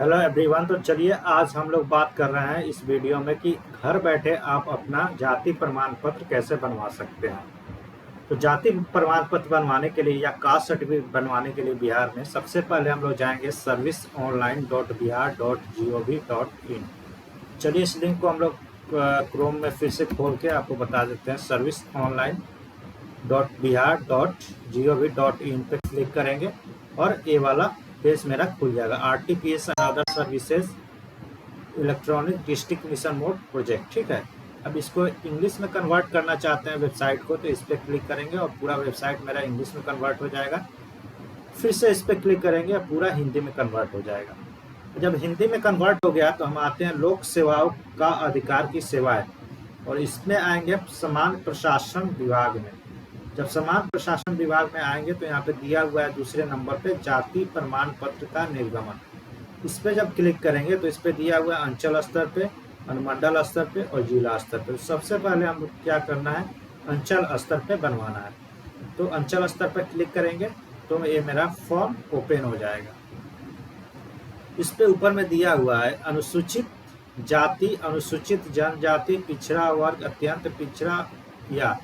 Hello everyone. तो चलिए आज हम लोग बात कर रहे हैं इस वीडियो में कि घर बैठे आप अपना जाति प्रमाण पत्र कैसे बनवा सकते हैं। तो जाति प्रमाण पत्र बनवाने के लिए या कास्ट सर्टिफिकेट बनवाने के लिए बिहार में सबसे पहले हम लोग जाएंगे serviceonline.bihar.gov.in। चलिए इस लिंक को हम लोग क्रोम में फिर से खोल के आपको बता देते हैं। serviceonline.bihar.gov.in पे क्लिक करेंगे और ये वाला पेज मेरा खुल जाएगा। RTPS and other services electronic district mission mode project. ठीक है, अब इसको इंग्लिश में कन्वर्ट करना चाहते हैं वेबसाइट को, तो इस पर क्लिक करेंगे और पूरा वेबसाइट मेरा इंग्लिश में कन्वर्ट हो जाएगा। फिर से इस पर क्लिक करेंगे और पूरा हिंदी में कन्वर्ट हो जाएगा। जब हिंदी में कन्वर्ट हो गया तो हम आते हैं लोक सेवाओं का अधिकार की सेवाएं, और इसमें आएंगे समान प्रशासन विभाग में। जब समान प्रशासन विभाग में आएंगे तो यहाँ पे दिया हुआ है दूसरे नंबर पे जाति प्रमाण पत्र का निर्गमन। इस पे जब क्लिक करेंगे तो इस पे दिया हुआ है अंचल स्तर पे, अनुमंडल स्तर पे और जिला स्तर पे। सबसे पहले हम क्या करना है, अंचल स्तर पे बनवाना है। तो अंचल स्तर पर क्लिक करेंगे तो ये मेरा फॉर्म ओपन हो जाएगा। इस पे ऊपर में दिया हुआ है अनुसूचित जाति, अनुसूचित जनजाति, पिछड़ा वर्ग, अत्यंत पिछड़ा या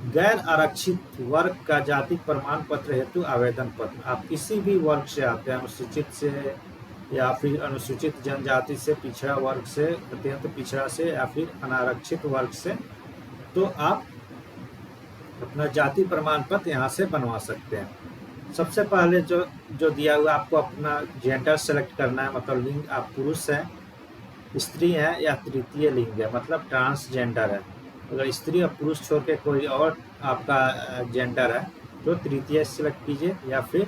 गैर आरक्षित वर्ग का जाति प्रमाण पत्र हेतु आवेदन पत्र। आप किसी भी वर्ग से आते हैं, अनुसूचित से या फिर अनुसूचित जनजाति से, पिछड़ा वर्ग से, अत्यंत पिछड़ा से या फिर अनारक्षित वर्ग से, तो आप अपना जाति प्रमाण पत्र यहाँ से बनवा सकते हैं। सबसे पहले जो दिया हुआ आपको अपना जेंडर सेलेक्ट करना है, मतलब लिंग आप पुरुष हैं, स्त्री हैं या तृतीय लिंग है, मतलब ट्रांसजेंडर है। अगर स्त्री और पुरुष छोड़ के कोई और आपका जेंडर है तो तृतीय सेलेक्ट कीजिए, या फिर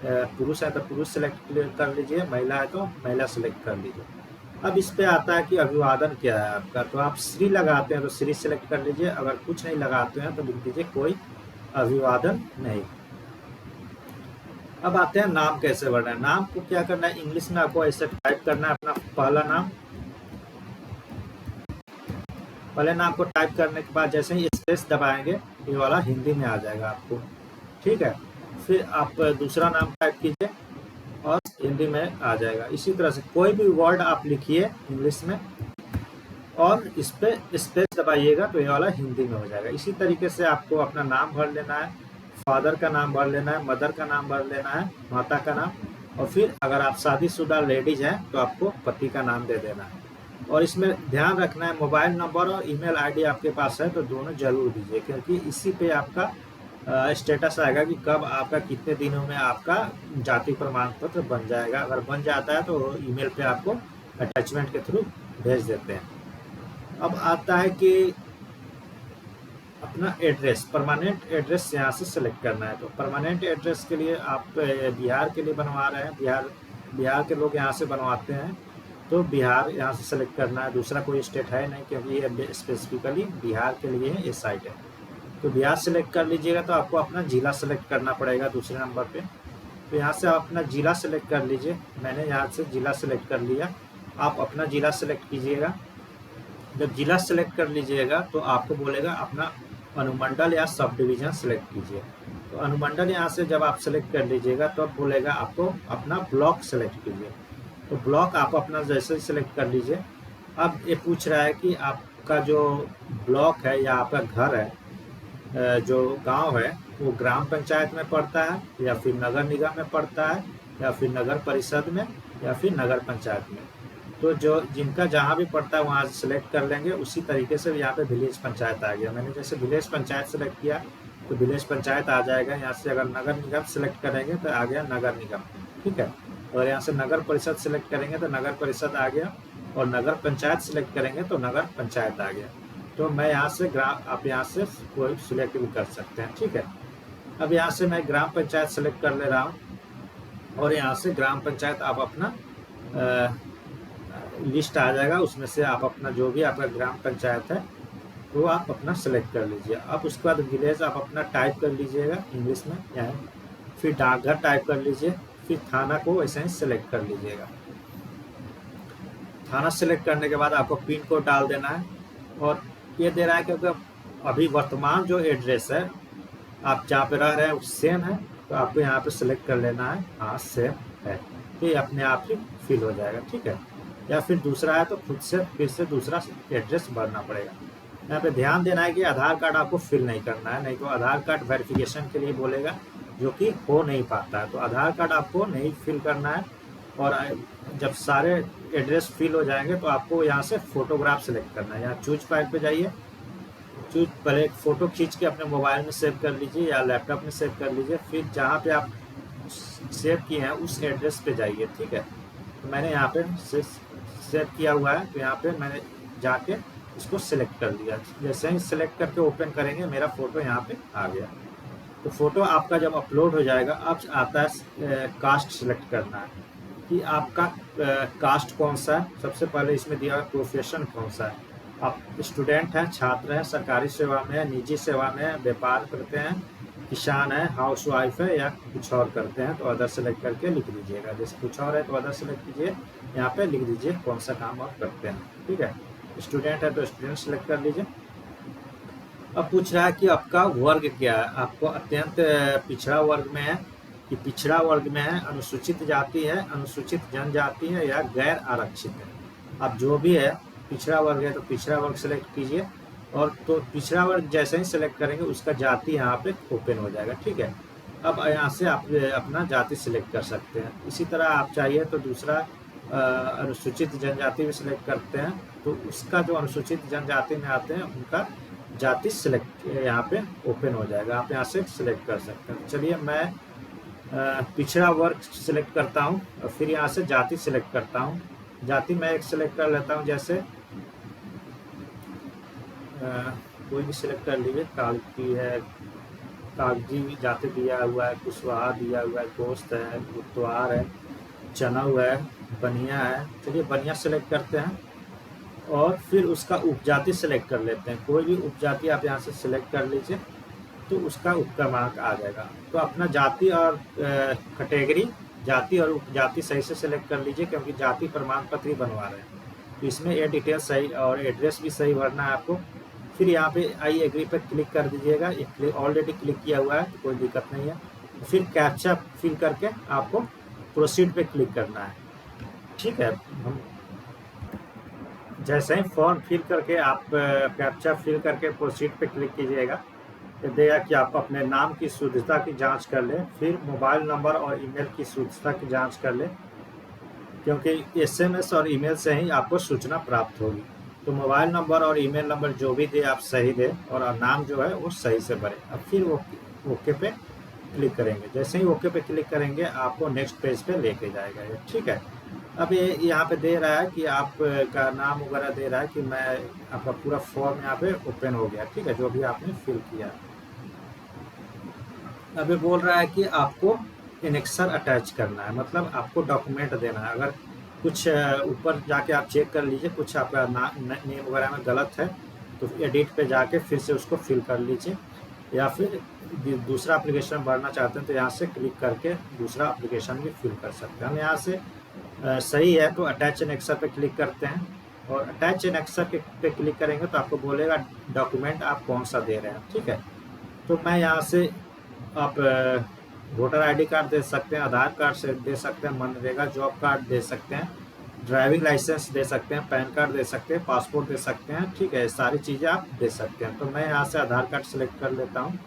पुरुष है तो पुरुष सेलेक्ट कर लीजिए, महिला है तो महिला सेलेक्ट कर लीजिए। अब इस पे आता है कि अभिवादन क्या है आपका, तो आप श्री लगाते हैं तो श्री सेलेक्ट कर लीजिए। अगर कुछ नहीं लगाते हैं तो लिख दीजिए कोई अभिवादन नहीं। अब आते हैं नाम कैसे भरना है। नाम को क्या करना है, इंग्लिश में आपको ऐसे टाइप करना है अपना पहला नाम। पहले नाम को टाइप करने के बाद जैसे ही स्पेस दबाएंगे ये वाला हिंदी में आ जाएगा आपको। ठीक है, फिर आप दूसरा नाम टाइप कीजिए और हिंदी में आ जाएगा। इसी तरह से कोई भी वर्ड आप लिखिए इंग्लिश में और इस पे स्पेस दबाइएगा तो ये वाला हिंदी में हो जाएगा। इसी तरीके से आपको अपना नाम भर लेना है, फादर का नाम भर लेना है, मदर का नाम भर लेना है, माता का नाम, और फिर अगर आप शादीशुदा लेडीज हैं तो आपको पति का नाम दे देना है। और इसमें ध्यान रखना है मोबाइल नंबर और ईमेल आईडी आपके पास है तो दोनों जरूर दीजिए, क्योंकि इसी पे आपका स्टेटस आएगा कि कब आपका, कितने दिनों में आपका जाति प्रमाण पत्र बन जाएगा। अगर बन जाता है तो ईमेल पे आपको अटैचमेंट के थ्रू भेज देते हैं। अब आता है कि अपना एड्रेस, परमानेंट एड्रेस यहाँ से सेलेक्ट करना है। तो परमानेंट एड्रेस के लिए आप बिहार के लिए बनवा रहे हैं, बिहार के लोग यहाँ से बनवाते हैं, तो बिहार यहाँ से सेलेक्ट करना है। दूसरा कोई स्टेट है नहीं, क्योंकि ये स्पेसिफिकली बिहार के लिए ये साइट है। तो बिहार सेलेक्ट कर लीजिएगा। तो आपको अपना जिला सेलेक्ट करना पड़ेगा दूसरे नंबर पे। तो यहाँ से आप अपना जिला सेलेक्ट कर लीजिए। मैंने यहाँ से जिला सेलेक्ट कर लिया, आप अपना जिला सेलेक्ट कीजिएगा। जब जिला सेलेक्ट कर लीजिएगा तो आपको बोलेगा अपना अनुमंडल या सब डिवीज़न सेलेक्ट कीजिए। तो अनुमंडल यहाँ से जब आप सेलेक्ट कर लीजिएगा तो अब बोलेगा आपको अपना ब्लॉक सेलेक्ट कीजिए। तो ब्लॉक आप अपना जैसे ही सेलेक्ट कर लीजिए। अब ये पूछ रहा है कि आपका जो ब्लॉक है या आपका घर है, जो गांव है, वो ग्राम पंचायत में पड़ता है या फिर नगर निगम में पड़ता है या फिर नगर परिषद में या फिर नगर पंचायत में। तो जो जिनका जहाँ भी पड़ता है वहाँ सेलेक्ट कर लेंगे। उसी तरीके से यहाँ पे विलेज पंचायत आ गया। मैंने जैसे विलेज पंचायत सेलेक्ट किया तो विलेज पंचायत आ जाएगा। यहाँ से अगर नगर निगम सेलेक्ट करेंगे तो आ गया नगर निगम। ठीक है, और यहाँ से नगर परिषद सेलेक्ट करेंगे तो नगर परिषद आ गया, और नगर पंचायत सेलेक्ट करेंगे तो नगर पंचायत आ गया। तो मैं यहाँ से आप यहाँ से कोई सिलेक्ट भी कर सकते हैं। ठीक है, अब यहाँ से मैं ग्राम पंचायत सेलेक्ट कर ले रहा हूँ, और यहाँ से ग्राम पंचायत आप अपना लिस्ट आ जाएगा। उसमें से आप अपना जो भी आपका ग्राम पंचायत है वो आप अपना सेलेक्ट कर लीजिए। अब उसके बाद विलेज आप अपना टाइप कर लीजिएगा इंग्लिश में यहाँ, फिर डाकघर टाइप कर लीजिए, फिर थाना को वैसे ही सेलेक्ट कर लीजिएगा। थाना सेलेक्ट करने के बाद आपको पिन कोड डाल देना है, और ये दे रहा है क्योंकि अभी वर्तमान जो एड्रेस है आप जहाँ पे रह रहे हैं वो सेम है, तो आपको यहाँ पे सेलेक्ट कर लेना है हाँ सेम है। ये अपने आप ही फिल हो जाएगा, ठीक है। या फिर दूसरा है तो खुद से फिर से दूसरा एड्रेस भरना पड़ेगा। यहाँ पे ध्यान देना है कि आधार कार्ड आपको फिल नहीं करना है, नहीं तो आधार कार्ड वेरिफिकेशन के लिए बोलेगा, जो कि हो नहीं पाता है। तो आधार कार्ड आपको नहीं फिल करना है। और जब सारे एड्रेस फिल हो जाएंगे तो आपको यहाँ से फोटोग्राफ सेलेक्ट करना है। यहाँ चूज फाइल पे जाइए, चूज पहले एक फ़ोटो खींच के अपने मोबाइल में सेव कर लीजिए या लैपटॉप में सेव कर लीजिए। फिर जहाँ पे आप सेव किए हैं उस एड्रेस पे जाइए, ठीक है। तो मैंने यहाँ पे सेव किया हुआ है, तो यहाँ पे मैंने जाके इसको सिलेक्ट कर लिया। जैसे ही सिलेक्ट करके ओपन करेंगे मेरा फ़ोटो यहाँ पे आ गया। तो फ़ोटो आपका जब अपलोड हो जाएगा, अब आता है कास्ट सिलेक्ट करना है कि आपका कास्ट कौन सा है। सबसे पहले इसमें दिया हुआ प्रोफेशन कौन सा है, आप स्टूडेंट हैं, छात्र हैं, सरकारी सेवा में है, निजी सेवा में है, व्यापार करते हैं, किसान है, हाउस वाइफ है, या कुछ और करते हैं। तो अदर सेलेक्ट करके लिख दीजिएगा। जैसे कुछ और है तो अदर सेलेक्ट कीजिए, यहाँ पे लिख दीजिए कौन सा काम आप करते हैं, ठीक है। स्टूडेंट है तो स्टूडेंट सेलेक्ट कर लीजिए। अब पूछ रहा है कि आपका वर्ग क्या है, आपको अत्यंत पिछड़ा वर्ग में है कि पिछड़ा वर्ग में है, अनुसूचित जाति है, अनुसूचित जनजाति है, या गैर आरक्षित है। अब जो भी है, पिछड़ा वर्ग है तो पिछड़ा वर्ग सेलेक्ट कीजिए। और तो पिछड़ा वर्ग जैसे ही सेलेक्ट करेंगे उसका जाति यहाँ पे ओपन हो जाएगा, ठीक है। अब यहाँ से आप अपना जाति सिलेक्ट कर सकते हैं। इसी तरह आप चाहिए तो दूसरा अनुसूचित जनजाति भी सिलेक्ट करते हैं, तो उसका जो अनुसूचित जनजाति में आते हैं उनका जाति सिलेक्ट यहाँ पे ओपन हो जाएगा, आप यहाँ से सिलेक्ट कर सकते हैं। चलिए मैं पिछड़ा वर्ग सिलेक्ट करता हूँ और फिर यहाँ से जाति सिलेक्ट करता हूँ। जाति मैं एक सिलेक्ट कर लेता हूँ, जैसे कोई भी सिलेक्ट कर लीजिए। कागजी है, कागजी जाति दिया हुआ है, कुशवाहा दिया हुआ है, गोश्त है, गुरुद्वार है, चनऊ है, बनिया है। चलिए बनिया सिलेक्ट करते हैं और फिर उसका उपजाति सिलेक्ट कर लेते हैं। कोई भी उपजाति आप यहाँ से सिलेक्ट कर लीजिए तो उसका उपक्रमांक आ जाएगा। तो अपना जाति और कैटेगरी, जाति और उपजाति सही से सिलेक्ट कर लीजिए, क्योंकि जाति प्रमाण पत्र ही बनवा रहे हैं। तो इसमें ये डिटेल सही और एड्रेस भी सही भरना है आपको। फिर यहाँ पे आई एग्री पे क्लिक कर दीजिएगा। ये ऑलरेडी क्लिक किया हुआ है तो कोई दिक्कत नहीं है। फिर कैप्चा फिल करके आपको प्रोसीड पे क्लिक करना है, ठीक है। हम जैसे ही फॉर्म फिल करके आप कैप्चा फिल करके प्रोसीड पे क्लिक कीजिएगा, तो देगा कि आप अपने नाम की शुद्धता की जांच कर लें, फिर मोबाइल नंबर और ईमेल की शुद्धता की जांच कर लें, क्योंकि एसएमएस और ईमेल से ही आपको सूचना प्राप्त होगी। तो मोबाइल नंबर और ईमेल नंबर जो भी दे आप सही दें और नाम जो है वो सही से भरें। अब फिर ओके पे क्लिक करेंगे। जैसे ही ओके पे क्लिक करेंगे आपको नेक्स्ट पेज पे लेके जाएगा ये, ठीक है। अब ये यहाँ पे दे रहा है कि आप का नाम वगैरह दे रहा है कि मैं आपका पूरा फॉर्म यहाँ पे ओपन हो गया, ठीक है, जो भी आपने फिल किया। अभी बोल रहा है कि आपको एनेक्सर अटैच करना है, मतलब आपको डॉक्यूमेंट देना है। अगर कुछ ऊपर जाके आप चेक कर लीजिए, कुछ आपका नेम वगैरह में गलत है तो एडिट पे जाके फिर से उसको फिल कर लीजिए, या फिर दूसरा एप्लीकेशन भरना चाहते हैं तो यहाँ से क्लिक करके दूसरा एप्लीकेशन भी फिल कर सकते हैं। हम यहाँ से सही है तो अटैच एनेक्सर पे क्लिक करते हैं, और अटैच एनेक्सर पे क्लिक करेंगे तो आपको बोलेगा डॉक्यूमेंट आप कौन सा दे रहे हैं, ठीक है। तो मैं यहाँ से आप वोटर आईडी कार्ड दे सकते हैं, आधार कार्ड से दे सकते हैं, मनरेगा जॉब कार्ड दे सकते हैं, ड्राइविंग लाइसेंस दे सकते हैं, पैन कार्ड दे सकते हैं, पासपोर्ट दे सकते हैं, ठीक है। सारी चीज़ें आप दे सकते हैं। तो मैं यहाँ से आधार कार्ड सेलेक्ट कर लेता हूँ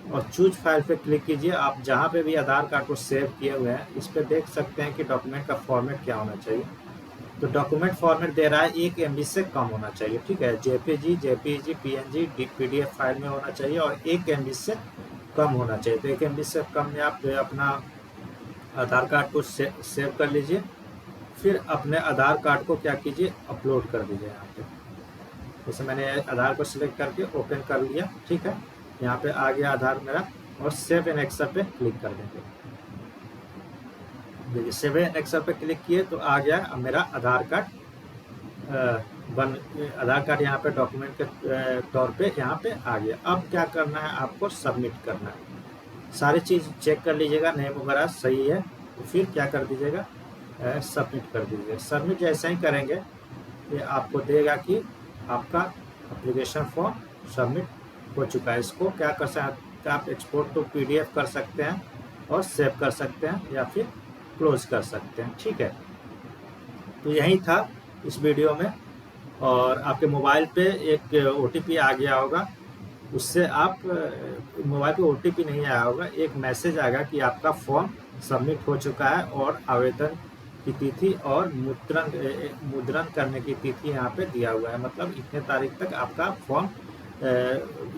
और चूज फाइल पे क्लिक कीजिए। आप जहाँ पे भी आधार कार्ड को सेव किए हुए हैं इस पर देख सकते हैं कि डॉक्यूमेंट का फॉर्मेट क्या होना चाहिए। तो डॉक्यूमेंट फॉर्मेट दे रहा है 1 MB से कम होना चाहिए, ठीक है। JPG, PNG, PDF फाइल में होना चाहिए और 1 MB से कम होना चाहिए। तो 1 MB से कम में आप अपना आधार कार्ड को सेव कर लीजिए। फिर अपने आधार कार्ड को क्या कीजिए, अपलोड कर दीजिए यहाँ पे। जैसे मैंने आधार को सिलेक्ट करके ओपन कर लिया, ठीक है। यहाँ पे आ गया आधार मेरा, और सेव एनेक्सर पे क्लिक कर देंगे। देखिए सेव एनेक्सर पे क्लिक किए तो आ गया अब मेरा आधार कार्ड आधार कार्ड यहाँ पे डॉक्यूमेंट के तौर पे यहाँ पे आ गया। अब क्या करना है, आपको सबमिट करना है। सारी चीज़ चेक कर लीजिएगा, नेम वगैरह सही है तो फिर क्या कर दीजिएगा, सबमिट कर दीजिए। सबमिट जैसे ही करेंगे ये आपको देगा कि आपका एप्लीकेशन फॉर्म सबमिट हो चुका है। इसको क्या कर सकते हैं आप, एक्सपोर्ट टू PDF कर सकते हैं और सेव कर सकते हैं या फिर क्लोज कर सकते हैं, ठीक है। तो यही था इस वीडियो में। और आपके मोबाइल पे एक OTP आ गया होगा, उससे आप मोबाइल पे OTP नहीं आया होगा, एक मैसेज आएगा कि आपका फॉर्म सबमिट हो चुका है और आवेदन की तिथि और मुद्रण करने की तिथि यहाँ पे दिया हुआ है। मतलब इतने तारीख तक आपका फॉर्म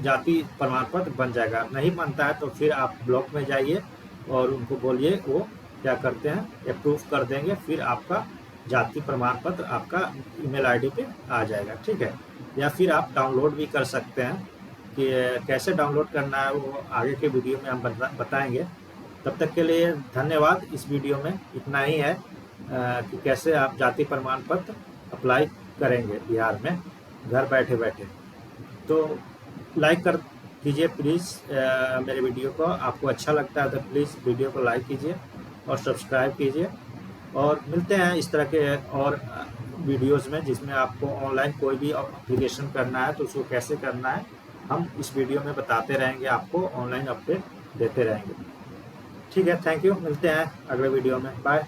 जाति प्रमाण पत्र बन जाएगा। नहीं बनता है तो फिर आप ब्लॉक में जाइए और उनको बोलिए, वो क्या करते हैं अप्रूव कर देंगे, फिर आपका जाति प्रमाण पत्र आपका ईमेल आईडी पे आ जाएगा। ठीक है, या फिर आप डाउनलोड भी कर सकते हैं, कि कैसे डाउनलोड करना है वो आगे के वीडियो में हम बताएंगे। तब तक के लिए धन्यवाद। इस वीडियो में इतना ही है कि कैसे आप जाति प्रमाण पत्र अप्लाई करेंगे बिहार में घर बैठे बैठे। तो लाइक कर कीजिए प्लीज़ मेरे वीडियो को। आपको अच्छा लगता है तो प्लीज़ वीडियो को लाइक कीजिए और सब्सक्राइब कीजिए। और मिलते हैं इस तरह के और वीडियोस में, जिसमें आपको ऑनलाइन कोई भी एप्लीकेशन करना है तो उसको कैसे करना है हम इस वीडियो में बताते रहेंगे, आपको ऑनलाइन अपडेट देते रहेंगे। ठीक है, थैंक यू। मिलते हैं अगले वीडियो में। बाय।